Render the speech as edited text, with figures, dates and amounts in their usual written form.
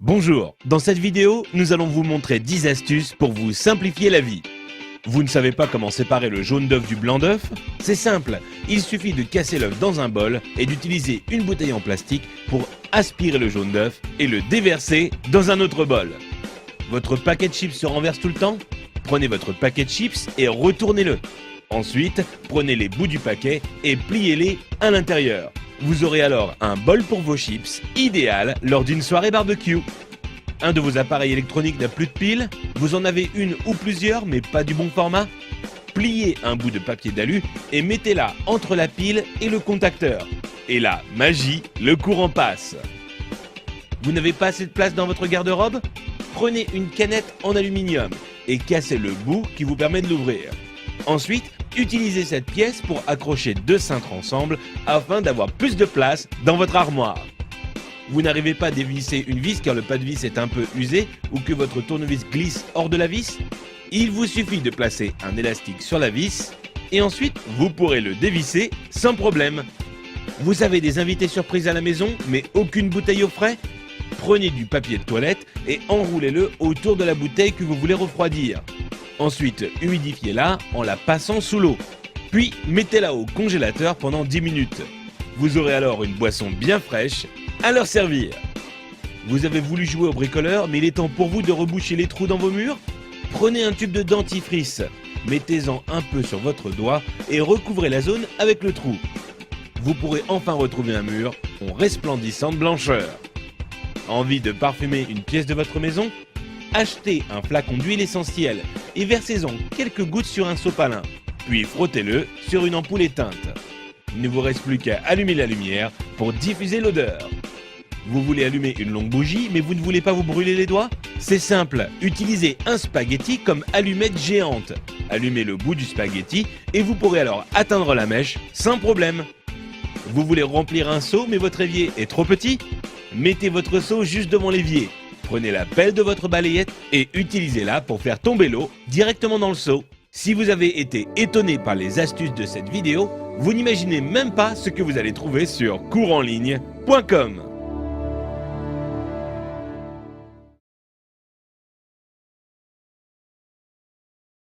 Bonjour, dans cette vidéo, nous allons vous montrer 10 astuces pour vous simplifier la vie. Vous ne savez pas comment séparer le jaune d'œuf du blanc d'œuf? C'est simple, il suffit de casser l'œuf dans un bol et d'utiliser une bouteille en plastique pour aspirer le jaune d'œuf et le déverser dans un autre bol. Votre paquet de chips se renverse tout le temps? Prenez votre paquet de chips et retournez-le. Ensuite, prenez les bouts du paquet et pliez-les à l'intérieur. Vous aurez alors un bol pour vos chips, idéal lors d'une soirée barbecue. Un de vos appareils électroniques n'a plus de pile? Vous en avez une ou plusieurs mais pas du bon format? Pliez un bout de papier d'alu et mettez-la entre la pile et le contacteur. Et là, magie, le courant passe. Vous n'avez pas assez de place dans votre garde-robe? Prenez une canette en aluminium et cassez le bout qui vous permet de l'ouvrir. Ensuite, utilisez cette pièce pour accrocher deux cintres ensemble afin d'avoir plus de place dans votre armoire. Vous n'arrivez pas à dévisser une vis car le pas de vis est un peu usé ou que votre tournevis glisse hors de la vis? Il vous suffit de placer un élastique sur la vis et ensuite vous pourrez le dévisser sans problème. Vous avez des invités surprises à la maison mais aucune bouteille au frais? Prenez du papier de toilette et enroulez-le autour de la bouteille que vous voulez refroidir. Ensuite, humidifiez-la en la passant sous l'eau. Puis, mettez-la au congélateur pendant 10 minutes. Vous aurez alors une boisson bien fraîche à leur servir. Vous avez voulu jouer au bricoleur, mais il est temps pour vous de reboucher les trous dans vos murs? Prenez un tube de dentifrice, mettez-en un peu sur votre doigt et recouvrez la zone avec le trou. Vous pourrez enfin retrouver un mur en resplendissant de blancheur. Envie de parfumer une pièce de votre maison? Achetez un flacon d'huile essentielle et versez-en quelques gouttes sur un sopalin, puis frottez-le sur une ampoule éteinte. Il ne vous reste plus qu'à allumer la lumière pour diffuser l'odeur. Vous voulez allumer une longue bougie mais vous ne voulez pas vous brûler les doigts? C'est simple, utilisez un spaghetti comme allumette géante. Allumez le bout du spaghetti et vous pourrez alors atteindre la mèche sans problème. Vous voulez remplir un seau mais votre évier est trop petit? Mettez votre seau juste devant l'évier. Prenez la pelle de votre balayette et utilisez-la pour faire tomber l'eau directement dans le seau. Si vous avez été étonné par les astuces de cette vidéo, vous n'imaginez même pas ce que vous allez trouver sur couranligne.com.